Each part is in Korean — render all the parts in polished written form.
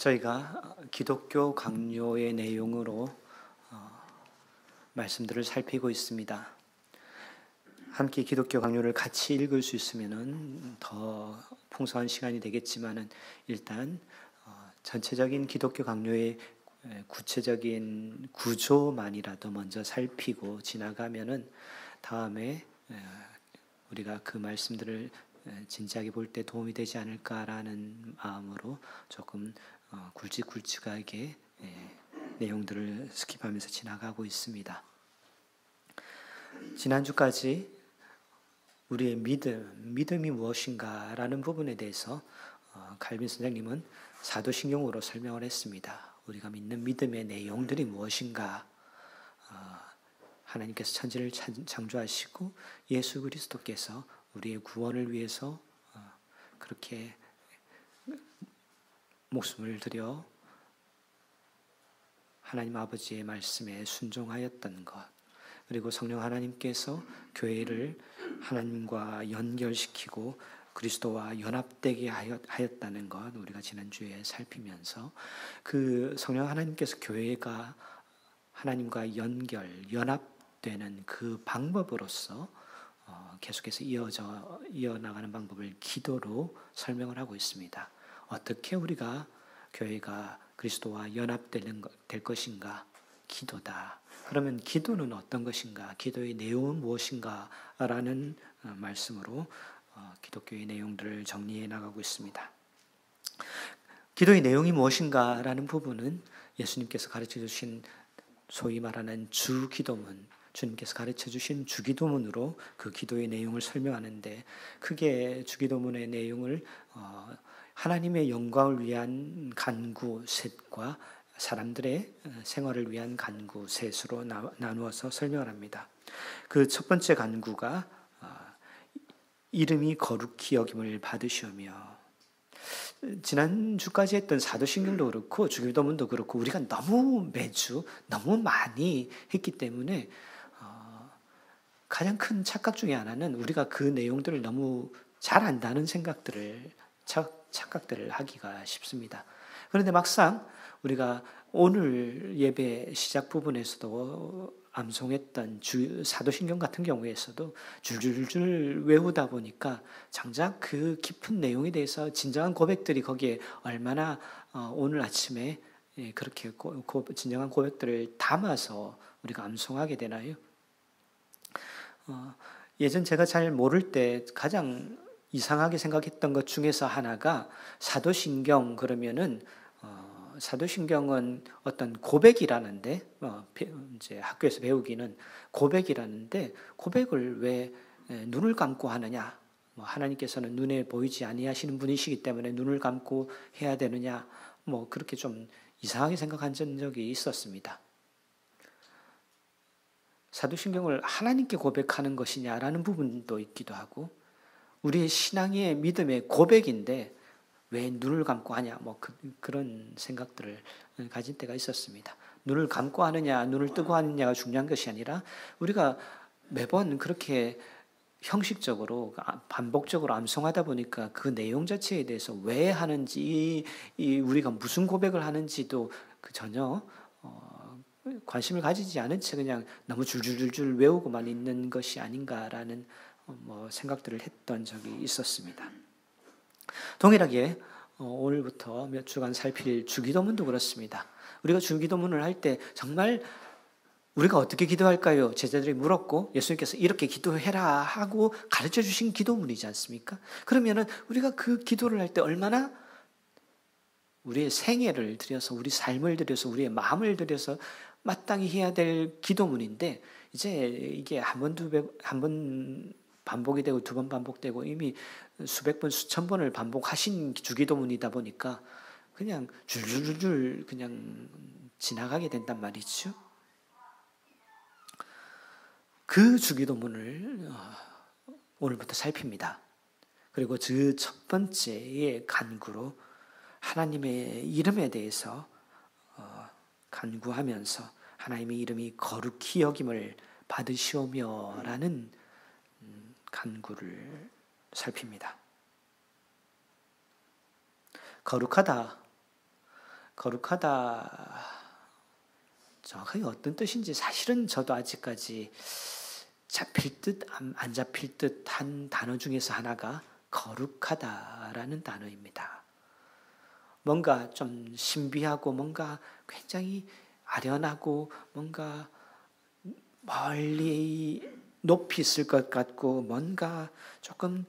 저희가 기독교 강요의 내용으로 말씀들을 살피고 있습니다. 함께 기독교 강요를 같이 읽을 수 있으면 더 풍성한 시간이 되겠지만은 일단 전체적인 기독교 강요의 구체적인 구조만이라도 먼저 살피고 지나가면은 다음에 우리가 그 말씀들을 진지하게 볼 때 도움이 되지 않을까라는 마음으로 조금 굵직굵직하게 내용들을 스킵하면서 지나가고 있습니다. 지난주까지 우리의 믿음이 무엇인가라는 부분에 대해서 칼빈 선생님은 사도신경으로 설명을 했습니다. 우리가 믿는 믿음의 내용들이 무엇인가? 하나님께서 천지를 창조하시고 예수 그리스도께서 우리의 구원을 위해서 그렇게 목숨을 들여 하나님 아버지의 말씀에 순종하였던 것, 그리고 성령 하나님께서 교회를 하나님과 연결시키고 그리스도와 연합되게 하였다는 것, 우리가 지난주에 살피면서 그 성령 하나님께서 교회가 하나님과 연합되는 그 방법으로서 계속해서 이어나가는 방법을 기도로 설명을 하고 있습니다. 어떻게 우리가 교회가 그리스도와 연합될 것인가? 기도다. 그러면 기도는 어떤 것인가? 기도의 내용은 무엇인가? 라는 말씀으로 기독교의 내용들을 정리해 나가고 있습니다. 기도의 내용이 무엇인가? 라는 부분은 예수님께서 가르쳐 주신 소위 말하는 주기도문, 주님께서 가르쳐 주신 주기도문으로 그 기도의 내용을 설명하는데, 크게 주기도문의 내용을 하나님의 영광을 위한 간구 셋과 사람들의 생활을 위한 간구 셋으로 나누어서 설명을 합니다. 그 첫 번째 간구가 이름이 거룩히 여김을 받으시오며, 지난주까지 했던 사도신경도 그렇고 주기도문도 그렇고 우리가 매주 너무 많이 했기 때문에 가장 큰 착각 중에 하나는 우리가 그 내용들을 너무 잘 안다는 착각들을 하기가 쉽습니다. 그런데 막상 우리가 오늘 예배 시작 부분에서도 암송했던 사도신경 같은 경우에서도 줄줄줄 외우다 보니까 정작 그 깊은 내용에 대해서 진정한 고백들이 거기에 얼마나 오늘 아침에 그렇게 진정한 고백들을 담아서 우리가 암송하게 되나요? 예전 제가 잘 모를 때 가장 이상하게 생각했던 것 중에서 하나가 사도신경 그러면은 사도신경은 어떤 고백이라는데 이제 학교에서 배우기는 고백이라는데 고백을 왜 눈을 감고 하느냐? 하나님께서는 눈에 보이지 아니하시는 분이시기 때문에 눈을 감고 해야 되느냐? 그렇게 좀 이상하게 생각한 적이 있었습니다. 사도신경을 하나님께 고백하는 것이냐라는 부분도 있기도 하고, 우리의 신앙의 믿음의 고백인데 왜 눈을 감고 하냐, 그런 생각들을 가진 때가 있었습니다. 눈을 감고 하느냐, 눈을 뜨고 하느냐가 중요한 것이 아니라 우리가 매번 그렇게 형식적으로 반복적으로 암송하다 보니까 그 내용 자체에 대해서 왜 하는지, 우리가 무슨 고백을 하는지도 전혀 관심을 가지지 않은 채 그냥 너무 줄줄줄줄 외우고만 있는 것이 아닌가라는 생각들을 했던 적이 있었습니다. 동일하게 오늘부터 몇 주간 살필 주기도문도 그렇습니다. 우리가 주기도문을 할 때 정말 우리가 어떻게 기도할까요? 제자들이 물었고 예수님께서 이렇게 기도해라 하고 가르쳐 주신 기도문이지 않습니까? 그러면은 우리가 그 기도를 할 때 얼마나 우리의 생애를 들여서, 우리 삶을 들여서, 우리의 마음을 들여서 마땅히 해야 될 기도문인데, 이제 이게 한 번 반복이 되고 두 번 반복되고 이미 수백 번, 수천 번을 반복하신 주기도문이다 보니까 그냥 줄줄줄 그냥 지나가게 된단 말이죠. 그 주기도문을 오늘부터 살핍니다. 그리고 그 첫 번째의 간구로 하나님의 이름에 대해서 간구하면서 하나님의 이름이 거룩히 여김을 받으시오며라는 간구를 살핍니다. 거룩하다. 거룩하다 정확하게 어떤 뜻인지 사실은 저도 아직까지 잡힐 듯 안 잡힐 듯한 단어 중에서 하나가 거룩하다라는 단어입니다. 뭔가 좀 신비하고 뭔가 굉장히 아련하고 뭔가 멀리 높이 있을 것 같고 뭔가 조금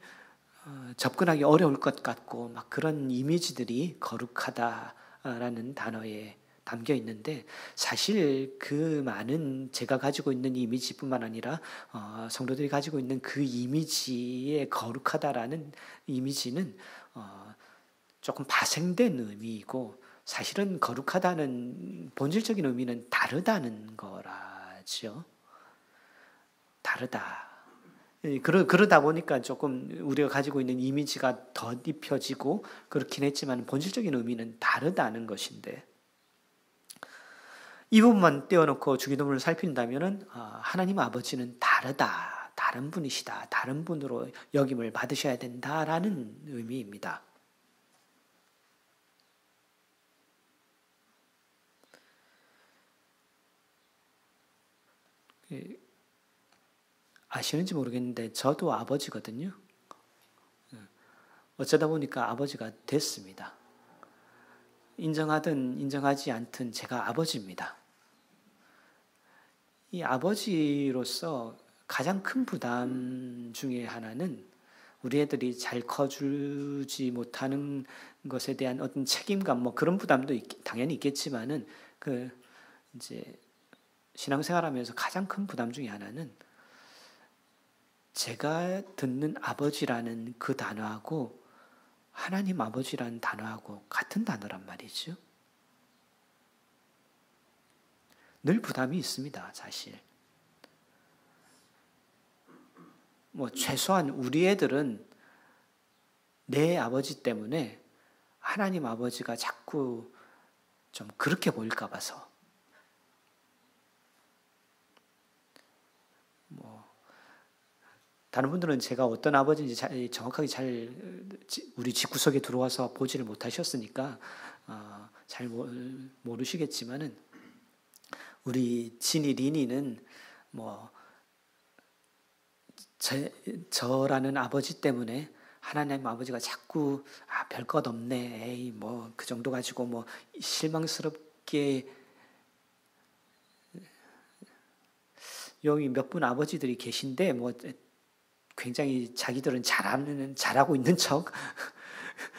접근하기 어려울 것 같고 막 그런 이미지들이 거룩하다라는 단어에 담겨 있는데 사실 그 많은 제가 가지고 있는 이미지뿐만 아니라 성도들이 가지고 있는 그 이미지의 거룩하다라는 이미지는 조금 파생된 의미이고 사실은 거룩하다는 본질적인 의미는 다르다는 거라죠. 다르다. 그러다 보니까 조금 우리가 가지고 있는 이미지가 덧입혀지고 그렇긴 했지만 본질적인 의미는 다르다는 것인데 이 부분만 떼어놓고 주기도문을 살핀다면은 하나님 아버지는 다르다, 다른 분이시다, 다른 분으로 여김을 받으셔야 된다라는 의미입니다. 아시는지 모르겠는데 저도 아버지거든요. 어쩌다 보니까 아버지가 됐습니다. 인정하든 인정하지 않든 제가 아버지입니다. 이 아버지로서 가장 큰 부담 중에 하나는 우리 애들이 잘 커주지 못하는 것에 대한 어떤 책임감, 뭐 그런 부담도 당연히 있겠지만은 이제 신앙생활하면서 가장 큰 부담 중에 하나는 제가 듣는 아버지라는 그 단어하고 하나님 아버지라는 단어하고 같은 단어란 말이죠. 늘 부담이 있습니다, 사실. 뭐 최소한 우리 애들은 내 아버지 때문에 하나님 아버지가 자꾸 좀 그렇게 보일까 봐서 뭐 다른 분들은 제가 어떤 아버지인지 정확하게 잘 우리 집구석에 들어와서 보지를 못하셨으니까 잘 모르시겠지만은 우리 진이 리니는 뭐 저라는 아버지 때문에 하나님 아버지가 자꾸 별것 없네, 에이 뭐 그 정도 가지고 뭐 실망스럽게 여기 몇 분 아버지들이 계신데 뭐 굉장히 자기들은 잘하고 있는 척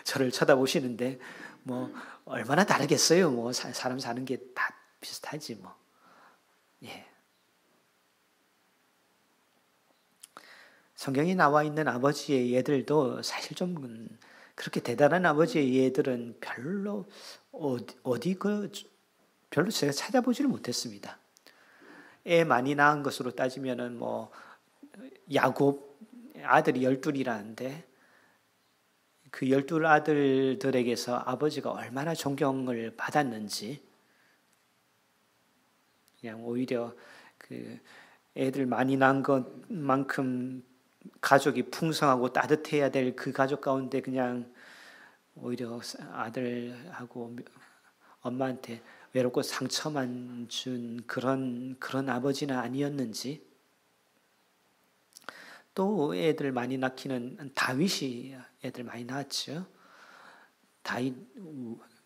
저를 쳐다보시는데 뭐 얼마나 다르겠어요. 뭐 사람 사는 게 다 비슷하지 뭐. 예. 성경에 나와 있는 아버지의 예들도 사실 좀 그렇게 대단한 아버지의 예들은 별로 별로 제가 찾아보지를 못했습니다. 애 많이 낳은 것으로 따지면은 뭐 야곱 아들이 12이라는데 그 12 아들들에게서 아버지가 얼마나 존경을 받았는지 그냥 오히려 그 애들 많이 낳은 것만큼 가족이 풍성하고 따뜻해야 될 그 가족 가운데 그냥 오히려 아들하고 엄마한테 외롭고 상처만 준 그런 아버지는 아니었는지 또 애들 많이 낳기는 다윗이 애들 많이 낳았죠. 다윗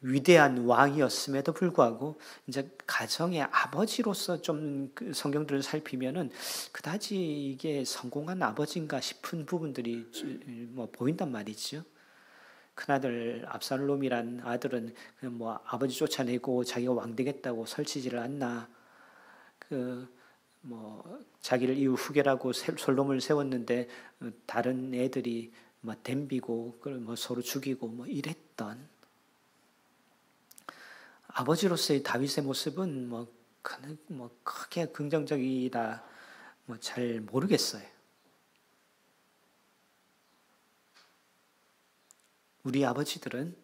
위대한 왕이었음에도 불구하고 이제 가정의 아버지로서 좀 성경들을 살피면은 그다지 이게 성공한 아버지인가 싶은 부분들이 뭐 보인단 말이죠. 큰아들 압살롬이란 아들은 뭐 아버지 쫓아내고 자기가 왕 되겠다고 설치지를 않나. 뭐 자기를 이후 후계라고 솔롬을 세웠는데 다른 애들이 뭐 덤비고 뭐 서로 죽이고 뭐 이랬던 아버지로서의 다윗의 모습은 뭐 크게 긍정적이다 뭐 잘 모르겠어요. 우리 아버지들은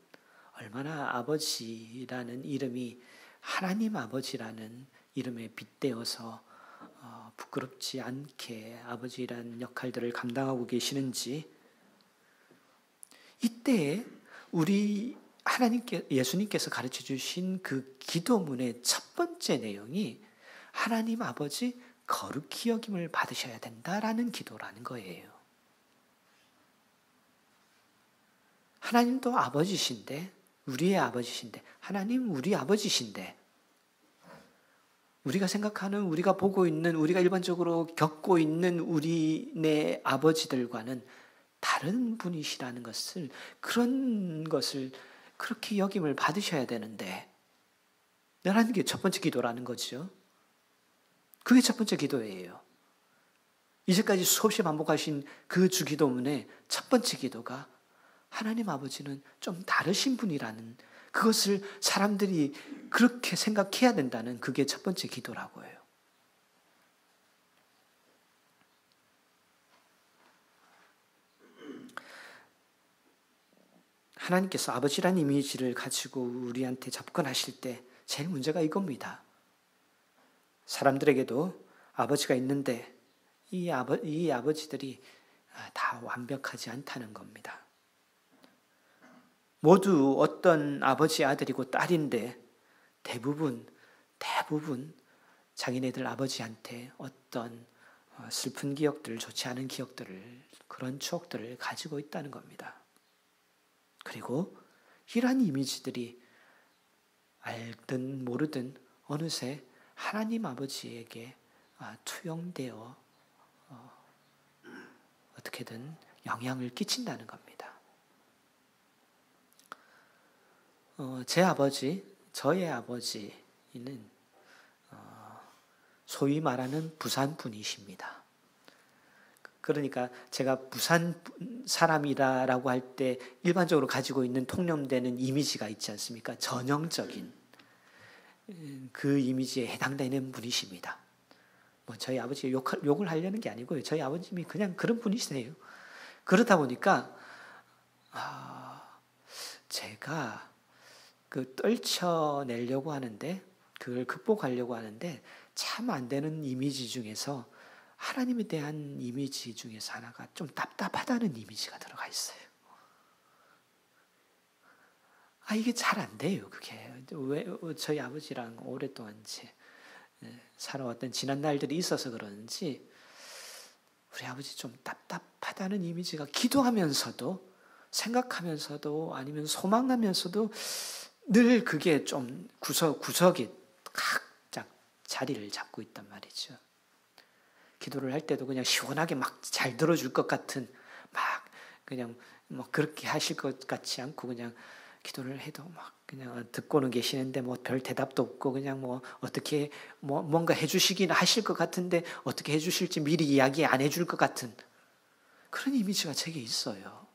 얼마나 아버지라는 이름이 하나님 아버지라는 이름에 빗대어서 부끄럽지 않게 아버지라는 역할들을 감당하고 계시는지 이때 우리 예수님께서 가르쳐 주신 그 기도문의 첫 번째 내용이 하나님 아버지 거룩히 여김을 받으셔야 된다라는 기도라는 거예요. 하나님도 아버지신데, 우리의 아버지신데, 하나님 우리 아버지신데, 우리가 생각하는, 우리가 보고 있는, 우리가 일반적으로 겪고 있는 우리네 아버지들과는 다른 분이시라는 것을, 그런 것을 그렇게 여김을 받으셔야 되는데, 라는 게 첫 번째 기도라는 거죠. 그게 첫 번째 기도예요. 이제까지 수없이 반복하신 그 주기도문의 첫 번째 기도가 하나님 아버지는 좀 다르신 분이라는, 그것을 사람들이 그렇게 생각해야 된다는, 그게 첫 번째 기도라고 해요. 하나님께서 아버지란 이미지를 가지고 우리한테 접근하실 때 제일 문제가 이겁니다. 사람들에게도 아버지가 있는데 이 아버지들이 다 완벽하지 않다는 겁니다. 모두 어떤 아버지의 아들이고 딸인데 대부분 자기네들 아버지한테 어떤 슬픈 기억들, 좋지 않은 기억들을, 그런 추억들을 가지고 있다는 겁니다. 그리고 이러한 이미지들이 알든 모르든 어느새 하나님 아버지에게 투영되어 어떻게든 영향을 끼친다는 겁니다. 저의 아버지는 소위 말하는 부산 분이십니다. 그러니까 제가 부산 사람이다라고 할 때 일반적으로 가지고 있는 통념되는 이미지가 있지 않습니까? 전형적인 그 이미지에 해당되는 분이십니다. 뭐 저희 아버지 욕을 하려는 게 아니고요. 저희 아버님이 그냥 그런 분이시네요. 그러다 보니까 제가 떨쳐내려고 하는데, 그걸 극복하려고 하는데 참 안 되는 이미지 중에서, 하나님에 대한 이미지 중에서 하나가 좀 답답하다는 이미지가 들어가 있어요. 이게 잘 안 돼요, 그게. 왜 저희 아버지랑 오랫동안 살아왔던 지난 날들이 있어서 그런지 우리 아버지 좀 답답하다는 이미지가, 기도하면서도 생각하면서도 아니면 소망하면서도 늘 그게 좀 구석에 각자 자리를 잡고 있단 말이죠. 기도를 할 때도 그냥 시원하게 막 잘 들어줄 것 같은, 막 그냥 뭐 그렇게 하실 것 같지 않고, 그냥 기도를 해도 막 그냥 듣고는 계시는데 뭐 별 대답도 없고, 그냥 뭐 어떻게 뭔가 해주시긴 하실 것 같은데 어떻게 해주실지 미리 이야기 안 해줄 것 같은 그런 이미지가 제게 있어요.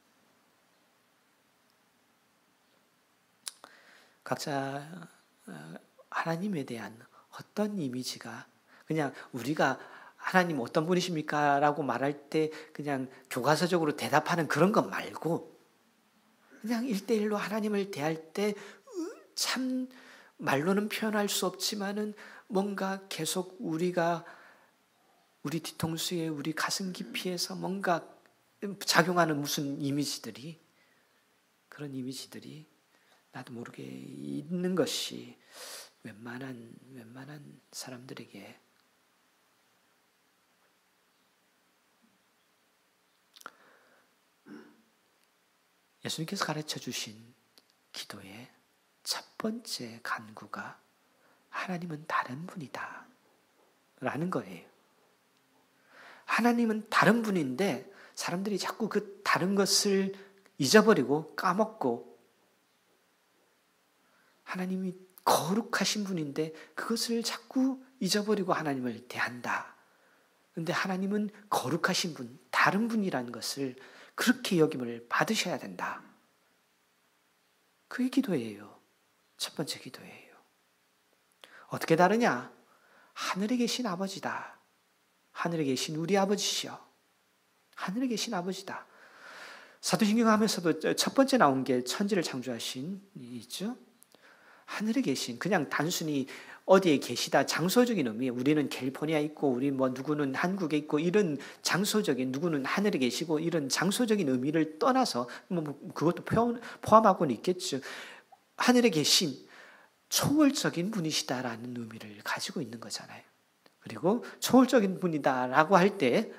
각자 하나님에 대한 어떤 이미지가, 그냥 우리가 하나님 어떤 분이십니까? 라고 말할 때 그냥 교과서적으로 대답하는 그런 것 말고, 그냥 1대1로 하나님을 대할 때 참 말로는 표현할 수 없지만은 뭔가 계속 우리 뒤통수에, 우리 가슴 깊이에서 뭔가 작용하는 무슨 이미지들이, 그런 이미지들이 나도 모르게 있는 것이 웬만한 사람들에게 예수님께서 가르쳐 주신 기도의 첫 번째 간구가 하나님은 다른 분이다 라는 거예요. 하나님은 다른 분인데 사람들이 자꾸 그 다른 것을 잊어버리고 까먹고, 하나님이 거룩하신 분인데 그것을 자꾸 잊어버리고 하나님을 대한다. 그런데 하나님은 거룩하신 분, 다른 분이라는 것을 그렇게 여김을 받으셔야 된다. 그게 기도예요. 첫 번째 기도예요. 어떻게 다르냐? 하늘에 계신 아버지다. 하늘에 계신 우리 아버지시여. 하늘에 계신 아버지다. 사도신경 하면서도 첫 번째 나온 게 천지를 창조하신 있죠. 하늘에 계신, 그냥 단순히 어디에 계시다, 장소적인 의미, 우리는 캘리포니아에 있고 우리 누구는 한국에 있고 이런 장소적인, 누구는 하늘에 계시고 이런 장소적인 의미를 떠나서 그것도 포함하고는 있겠죠. 하늘에 계신 초월적인 분이시다라는 의미를 가지고 있는 거잖아요. 그리고 초월적인 분이다라고 할 때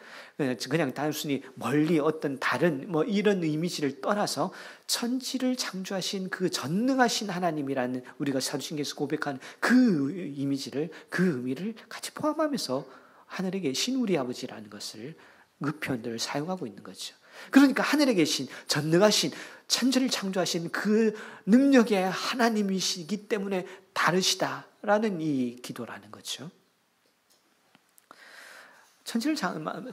그냥 단순히 멀리 어떤 다른 뭐 이런 이미지를 떠나서 천지를 창조하신 그 전능하신 하나님이라는 우리가 사도신경에서 고백한 그 이미지를, 그 의미를 같이 포함하면서 하늘에 계신 우리 아버지라는 것을 그 표현들을 사용하고 있는 거죠. 그러니까 하늘에 계신 전능하신 천지를 창조하신 그 능력의 하나님이시기 때문에 다르시다라는 이 기도라는 거죠. 천지를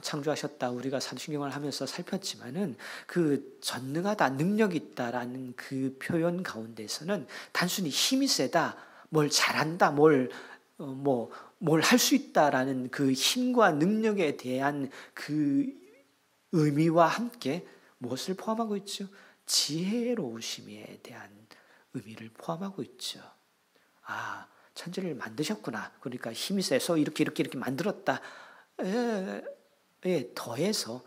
창조하셨다 우리가 사도신경을 하면서 살폈지만은 그 전능하다, 능력이 있다라는 그 표현 가운데서는 단순히 힘이 세다, 뭘 잘한다, 뭘 할 수 있다라는 그 힘과 능력에 대한 그 의미와 함께 무엇을 포함하고 있죠? 지혜로우심에 대한 의미를 포함하고 있죠. 아, 천지를 만드셨구나. 그러니까 힘이 세서 이렇게 만들었다. 더해서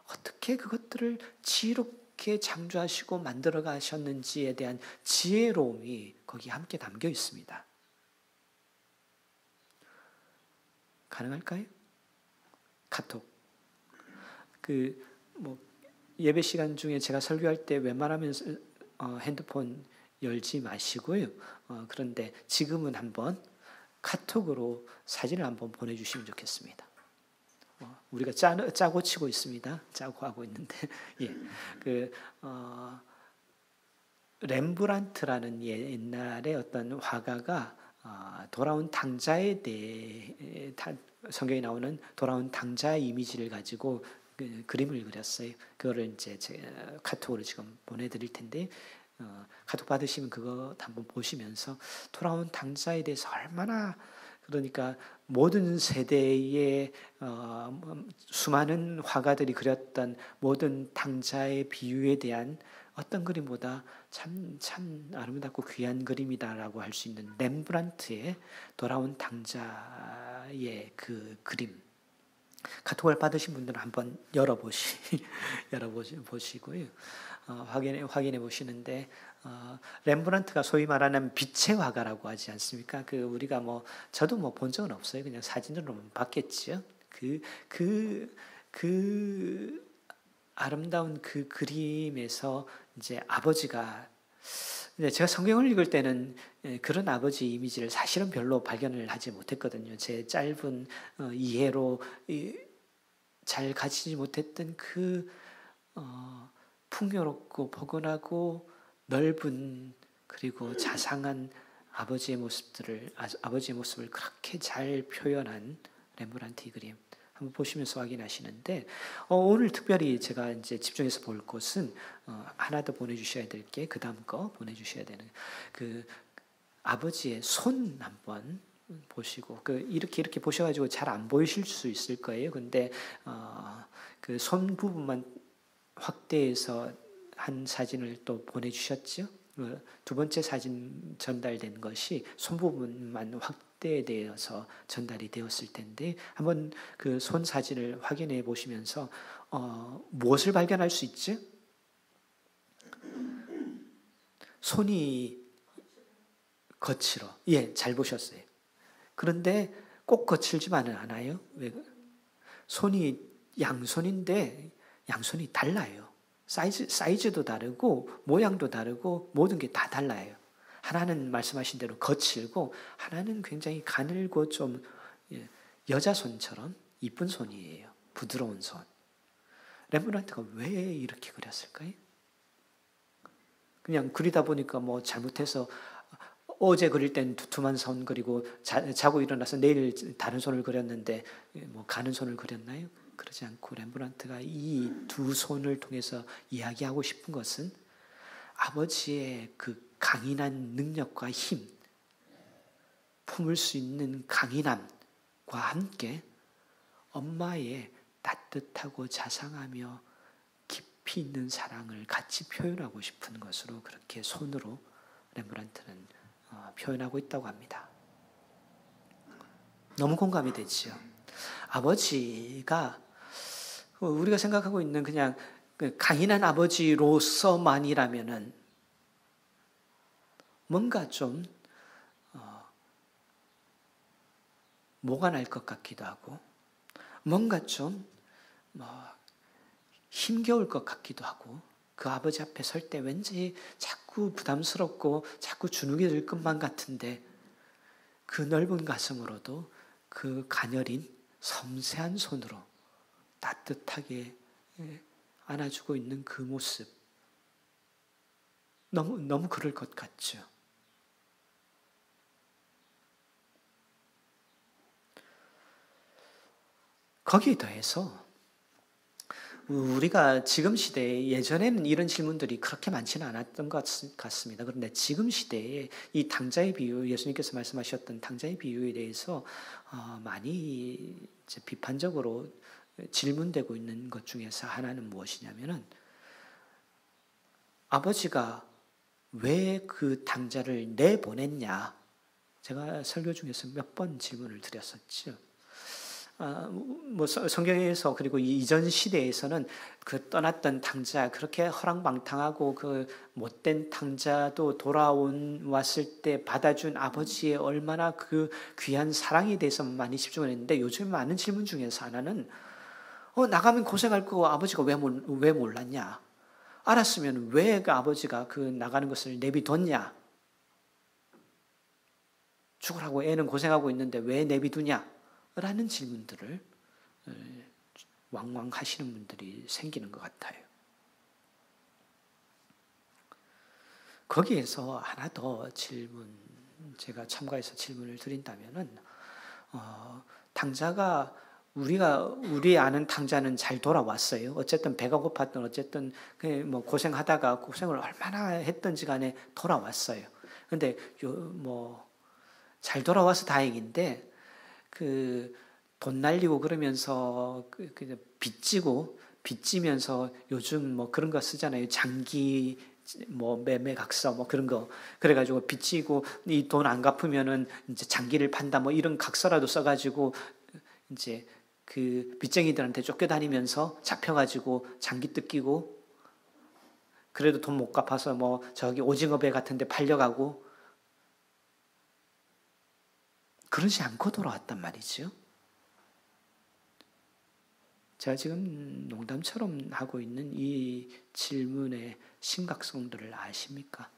어떻게 그것들을 지혜롭게 창조하시고 만들어 가셨는지에 대한 지혜로움이 거기 함께 담겨 있습니다. 가능할까요? 카톡. 예배 시간 중에 제가 설교할 때 웬만하면 핸드폰 열지 마시고요. 그런데 지금은 한번 카톡으로 사진을 한번 보내주시면 좋겠습니다. 우리가 짜고 치고 있습니다. 짜고 하고 있는데, 렘브란트라는 옛날에 어떤 화가가 돌아온 당자에 대해 성경에 나오는 돌아온 당자의 이미지를 가지고 그림을 그렸어요. 그거를 이제 카톡으로 지금 보내드릴 텐데 카톡 받으시면 그거 한번 보시면서 돌아온 당자에 대해서 얼마나 그러니까 모든 세대의 수많은 화가들이 그렸던 모든 당자의 비유에 대한 어떤 그림보다 참 아름답고 귀한 그림이다라고 할 수 있는 렘브란트의 돌아온 당자의 그 그림. 카톡을 받으신 분들은 한번 열어보시고요. 확인해 보시는데 렘브란트가 소위 말하는 빛의 화가라고 하지 않습니까? 우리가 저도 본 적은 없어요. 그냥 사진으로만 봤겠죠. 그 아름다운 그 그림에서 이제 아버지가 제가 성경을 읽을 때는 그런 아버지 이미지를 사실은 별로 발견을 하지 못했거든요. 제 짧은 이해로 잘 가지지 못했던 그 풍요롭고 포근하고 넓은 그리고 자상한 아버지의 모습을 그렇게 잘 표현한 렘브란트 그림 한번 보시면서 확인하시는데 오늘 특별히 제가 이제 집중해서 볼 것은 하나 더 보내주셔야 될 게 그 다음 거 보내주셔야 되는 그 아버지의 손 한번 보시고 이렇게 보셔가지고 잘 안 보이실 수 있을 거예요. 근데 그 손 부분만 확대해서 한 사진을 또 보내주셨죠. 두 번째 사진 전달된 것이 손 부분만 확대되어서 전달이 되었을 텐데 한번 그 손 사진을 확인해 보시면서 무엇을 발견할 수 있죠? 손이 거칠어. 잘 보셨어요. 그런데 꼭 거칠지만은 않아요. 왜? 손이 양손인데 양손이 달라요. 사이즈도 다르고 모양도 다르고 모든 게 다 달라요. 하나는 말씀하신 대로 거칠고 하나는 굉장히 가늘고 좀 여자 손처럼 이쁜 손이에요. 부드러운 손. 렘브란트가 왜 이렇게 그렸을까요? 그냥 그리다 보니까 잘못해서 어제 그릴 땐 두툼한 손 그리고 자고 일어나서 내일 다른 손을 그렸는데 가는 손을 그렸나요? 그러지 않고 렘브란트가 이 두 손을 통해서 이야기하고 싶은 것은 아버지의 그 강인한 능력과 힘, 품을 수 있는 강인함과 함께 엄마의 따뜻하고 자상하며 깊이 있는 사랑을 같이 표현하고 싶은 것으로 그렇게 손으로 렘브란트는 표현하고 있다고 합니다. 너무 공감이 되지요. 아버지가 우리가 생각하고 있는 그냥 강인한 아버지로서만이라면은 뭔가 좀 뭐가 날 것 같기도 하고 뭔가 좀 힘겨울 것 같기도 하고 그 아버지 앞에 설 때 왠지 자꾸 부담스럽고 자꾸 주눅이 들 것만 같은데 그 넓은 가슴으로도 그 가녀린 섬세한 손으로 따뜻하게 안아주고 있는 그 모습 너무 그럴 것 같죠. 거기에 더해서 우리가 지금 시대에 예전에는 이런 질문들이 그렇게 많지는 않았던 것 같습니다. 그런데 지금 시대에 이 당자의 비유, 예수님께서 말씀하셨던 당자의 비유에 대해서 많이 이제 비판적으로 질문되고 있는 것 중에서 하나는 무엇이냐면은 아버지가 왜 그 당자를 내보냈냐? 제가 설교 중에서 몇 번 질문을 드렸었죠. 성경에서 그리고 이전 시대에서는 그 떠났던 탕자 그렇게 허랑방탕하고 그 못된 탕자도 왔을 때 받아준 아버지의 얼마나 그 귀한 사랑에 대해서 많이 집중을 했는데 요즘 많은 질문 중에서 하나는 나가면 고생할 거 아버지가 왜 몰랐냐? 알았으면 왜 그 아버지가 그 나가는 것을 내비뒀냐? 죽으라고 애는 고생하고 있는데 왜 내비두냐? 라는 질문들을 왕왕 하시는 분들이 생기는 것 같아요. 거기에서 하나 더 제가 첨가해서 질문을 드린다면은, 당자가 우리 아는 당자는 잘 돌아왔어요. 어쨌든 배가 고팠던 어쨌든 고생하다가 고생을 얼마나 했던지 간에 돌아왔어요. 근데 잘 돌아와서 다행인데 돈 날리고 그러면서 빚지면서 요즘 그런 거 쓰잖아요. 장기 매매각서 그런 거 그래가지고 빚지고 이 돈 안 갚으면은 이제 장기를 판다 이런 각서라도 써가지고 이제 그 빚쟁이들한테 쫓겨다니면서 잡혀가지고 장기 뜯기고 그래도 돈 못 갚아서 저기 오징어 배 같은데 팔려가고 그러지 않고 돌아왔단 말이죠. 제가 지금 농담처럼 하고 있는 이 질문의 심각성들을 아십니까?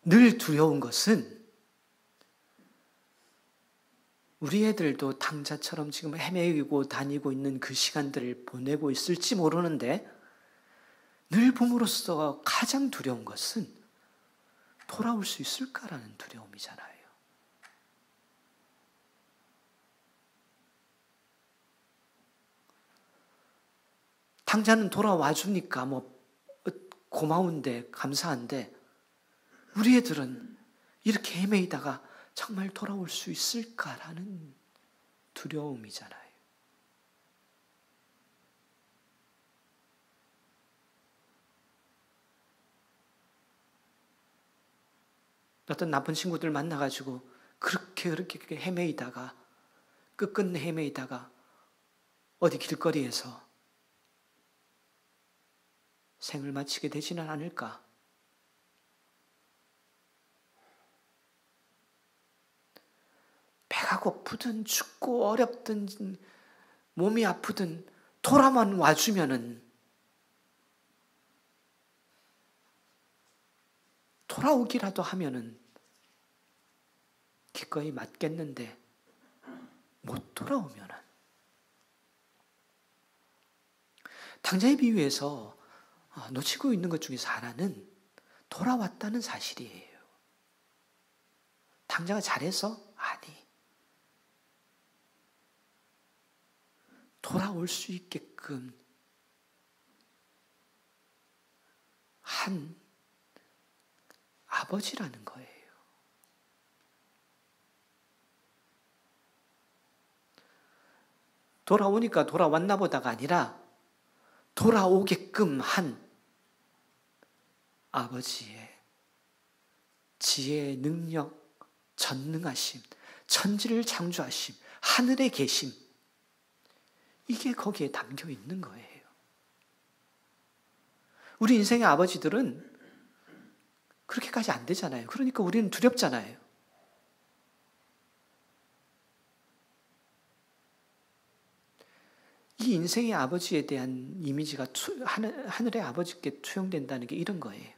늘 두려운 것은 우리 애들도 당자처럼 지금 헤매고 다니고 있는 그 시간들을 보내고 있을지 모르는데 늘 부모로서 가장 두려운 것은 돌아올 수 있을까라는 두려움이잖아요. 당자는 돌아와 주니까 고마운데 감사한데 우리 애들은 이렇게 헤매이다가 정말 돌아올 수 있을까라는 두려움이잖아요. 어떤 나쁜 친구들 만나가지고 그렇게 헤매이다가 끝끝내 헤매이다가 어디 길거리에서 생을 마치게 되지는 않을까? 배가 고프든 춥고 어렵든 몸이 아프든 돌아만 와주면은 돌아오기라도 하면은 기꺼이 맞겠는데 못 돌아오면은 당자의 비유에서 놓치고 있는 것 중에서 하나는 돌아왔다는 사실이에요. 당자가 잘해서? 아니. 돌아올 수 있게끔 한 아버지라는 거예요. 돌아오니까 돌아왔나 보다가 아니라 돌아오게끔 한 아버지의 지혜, 능력, 전능하심, 천지를 창조하심, 하늘에 계심, 이게 거기에 담겨 있는 거예요. 우리 인생의 아버지들은 그렇게까지 안 되잖아요. 그러니까 우리는 두렵잖아요. 이 인생의 아버지에 대한 이미지가 하늘의 아버지께 투영된다는 게 이런 거예요.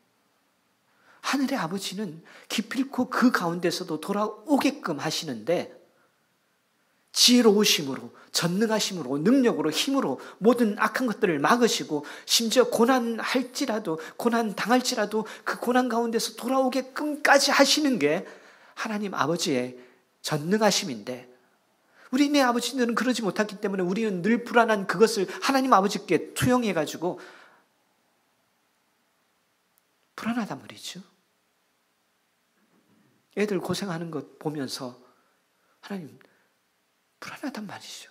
하늘의 아버지는 기필코 그 가운데서도 돌아오게끔 하시는데 지혜로우심으로, 전능하심으로, 능력으로, 힘으로 모든 악한 것들을 막으시고 심지어 고난할지라도, 고난 당할지라도 그 고난 가운데서 돌아오게끔까지 하시는 게 하나님 아버지의 전능하심인데 우리네 아버지들은 그러지 못했기 때문에 우리는 늘 불안한 그것을 하나님 아버지께 투영해가지고 불안하단 말이죠. 애들 고생하는 것 보면서 하나님 불안하단 말이죠.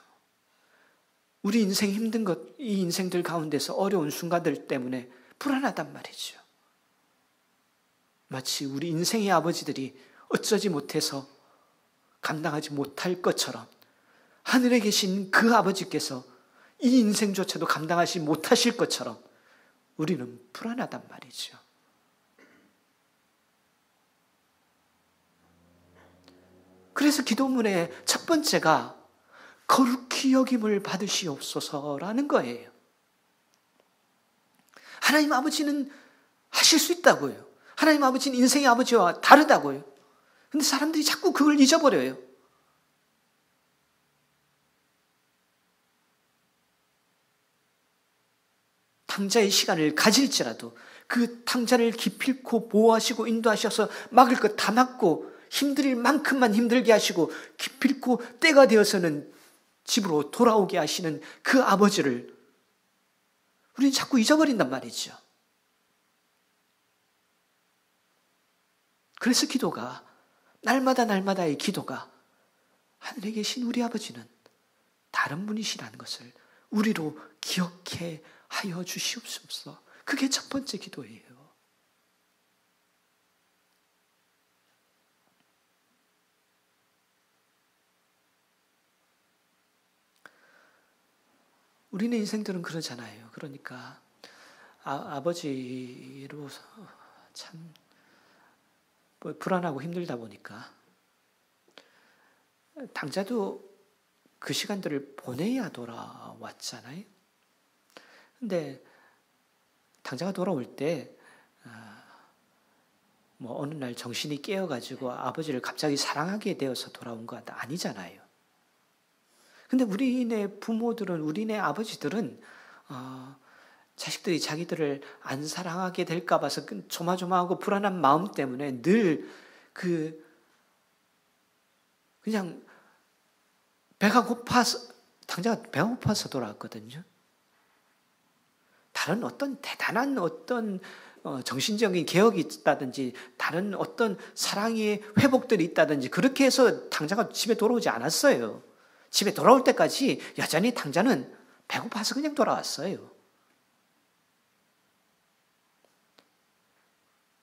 우리 인생 힘든 것, 이 인생들 가운데서 어려운 순간들 때문에 불안하단 말이죠. 마치 우리 인생의 아버지들이 어쩌지 못해서 감당하지 못할 것처럼 하늘에 계신 그 아버지께서 이 인생조차도 감당하지 못하실 것처럼 우리는 불안하단 말이죠. 그래서 기도문의 첫 번째가 거룩히 여김을 받으시옵소서라는 거예요. 하나님 아버지는 하실 수 있다고요. 하나님 아버지는 인생의 아버지와 다르다고요. 근데 사람들이 자꾸 그걸 잊어버려요. 탕자의 시간을 가질지라도 그 탕자를 기필코 보호하시고 인도하셔서 막을 것 다 막고 힘들 만큼만 힘들게 하시고 기필코 때가 되어서는 집으로 돌아오게 하시는 그 아버지를 우리는 자꾸 잊어버린단 말이죠. 그래서 기도가 날마다의 기도가 하늘에 계신 우리 아버지는 다른 분이시라는 것을 우리로 기억해 하여 주시옵소서. 그게 첫 번째 기도예요. 우리네 인생들은 그러잖아요. 그러니까 아버지로 참 불안하고 힘들다 보니까 당자도 그 시간들을 보내야 돌아왔잖아요. 근데 당자가 돌아올 때 뭐 어느 날 정신이 깨어가지고 아버지를 갑자기 사랑하게 되어서 돌아온 거 아니잖아요. 근데 우리네 부모들은, 우리네 아버지들은 자식들이 자기들을 안 사랑하게 될까 봐서 조마조마하고 불안한 마음 때문에 늘 그냥 배가 고파서, 당자가 배가 고파서 돌아왔거든요. 다른 어떤 대단한 어떤 정신적인 개혁이 있다든지 다른 어떤 사랑의 회복들이 있다든지 그렇게 해서 당자가 집에 돌아오지 않았어요. 집에 돌아올 때까지 여전히 당자는 배고파서 그냥 돌아왔어요.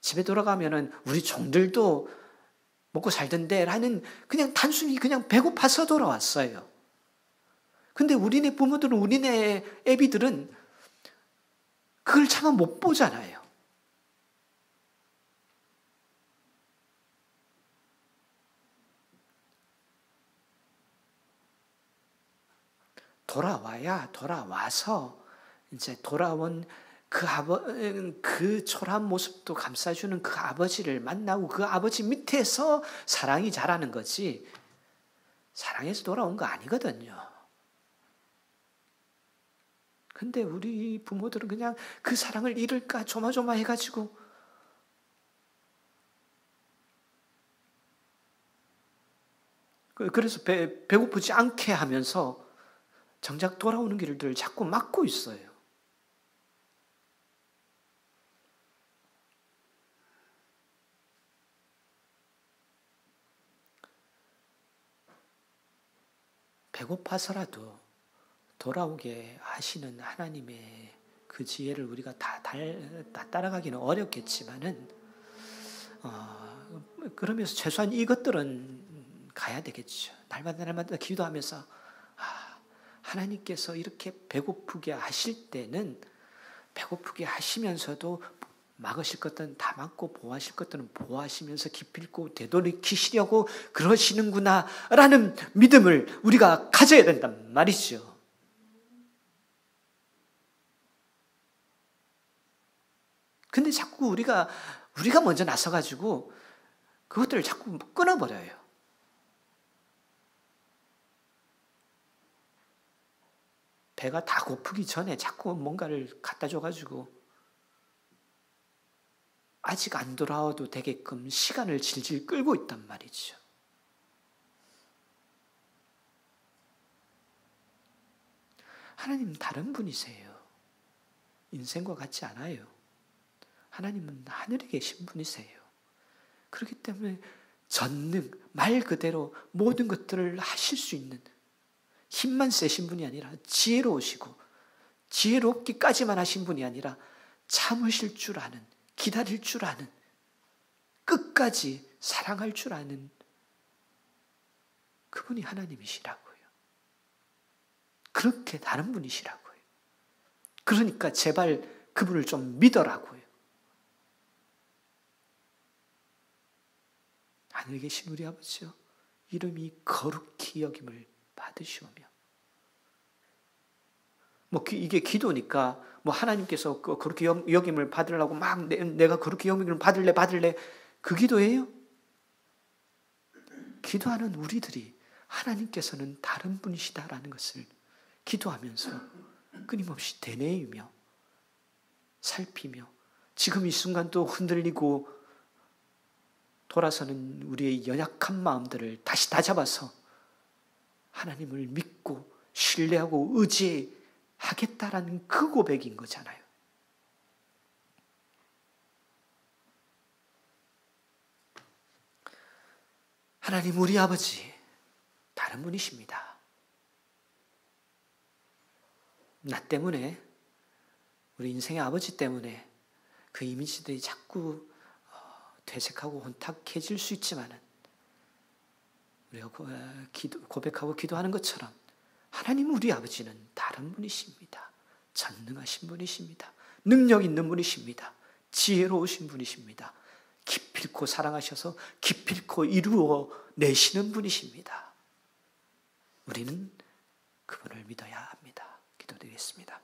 집에 돌아가면은 우리 종들도 먹고 살던데 라는 그냥 단순히 그냥 배고파서 돌아왔어요. 근데 우리네 부모들은, 우리네 애비들은 그걸 차마 못 보잖아요. 돌아와서 이제 돌아온 그 초라한 모습도 감싸주는 그 아버지를 만나고 그 아버지 밑에서 사랑이 자라는 거지 사랑해서 돌아온 거 아니거든요. 근데 우리 부모들은 그냥 그 사랑을 잃을까 조마조마해가지고 그래서 배고프지 않게 하면서 정작 돌아오는 길을 자꾸 막고 있어요. 배고파서라도 돌아오게 하시는 하나님의 그 지혜를 우리가 다 따라가기는 어렵겠지만은 그러면서 최소한 이것들은 가야 되겠죠. 날마다 기도하면서 하나님께서 이렇게 배고프게 하실 때는 배고프게 하시면서도 막으실 것들은 다 막고 보호하실 것들은 보호하시면서 기필코 되돌이키시려고 그러시는구나 라는 믿음을 우리가 가져야 된단 말이죠. 근데 자꾸 우리가 먼저 나서가지고 그것들을 자꾸 끊어버려요. 배가 다 고프기 전에 자꾸 뭔가를 갖다 줘가지고 아직 안 돌아와도 되게끔 시간을 질질 끌고 있단 말이죠. 하나님은 다른 분이세요. 인생과 같지 않아요. 하나님은 하늘에 계신 분이세요. 그렇기 때문에 전능, 말 그대로 모든 것들을 하실 수 있는 힘만 세신 분이 아니라 지혜로우시고 지혜롭기까지만 하신 분이 아니라 참으실 줄 아는, 기다릴 줄 아는, 끝까지 사랑할 줄 아는 그분이 하나님이시라고요. 그렇게 다른 분이시라고요. 그러니까 제발 그분을 좀 믿어라고요. 하늘에 계신 우리 아버지요, 이름이 거룩히 여김을 받으시오며. 이게 기도니까 하나님께서 그렇게 여김을 받으려고 막 내가 그렇게 여김을 받을래 그 기도예요? 기도하는 우리들이 하나님께서는 다른 분이시다라는 것을 기도하면서 끊임없이 되뇌이며 살피며 지금 이 순간도 흔들리고 돌아서는 우리의 연약한 마음들을 다시 다잡아서 하나님을 믿고 신뢰하고 의지하겠다라는 그 고백인 거잖아요. 하나님 우리 아버지 다른 분이십니다. 나 때문에, 우리 인생의 아버지 때문에 그 이미지들이 자꾸 되새하고 혼탁해질 수 있지만은 우리가 고백하고 기도하는 것처럼 하나님 우리 아버지는 다른 분이십니다. 전능하신 분이십니다. 능력 있는 분이십니다. 지혜로우신 분이십니다. 기필코 사랑하셔서 기필코 이루어 내시는 분이십니다. 우리는 그분을 믿어야 합니다. 기도드리겠습니다.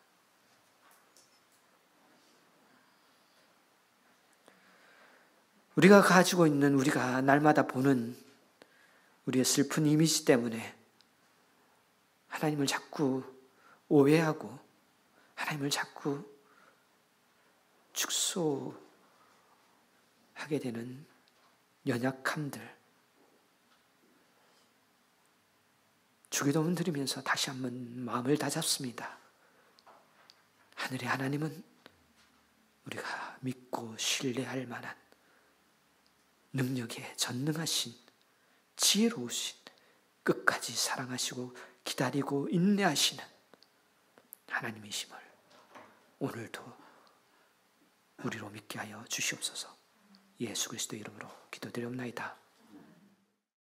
우리가 가지고 있는, 우리가 날마다 보는 우리의 슬픈 이미지 때문에 하나님을 자꾸 오해하고 하나님을 자꾸 축소하게 되는 연약함들, 주기도문 드리면서 다시 한번 마음을 다잡습니다. 하늘의 하나님은 우리가 믿고 신뢰할 만한 능력에 전능하신, 지혜로우신, 끝까지 사랑하시고 기다리고 인내하시는 하나님이심을 오늘도 우리로 믿게 하여 주시옵소서. 예수 그리스도 이름으로 기도드리옵나이다.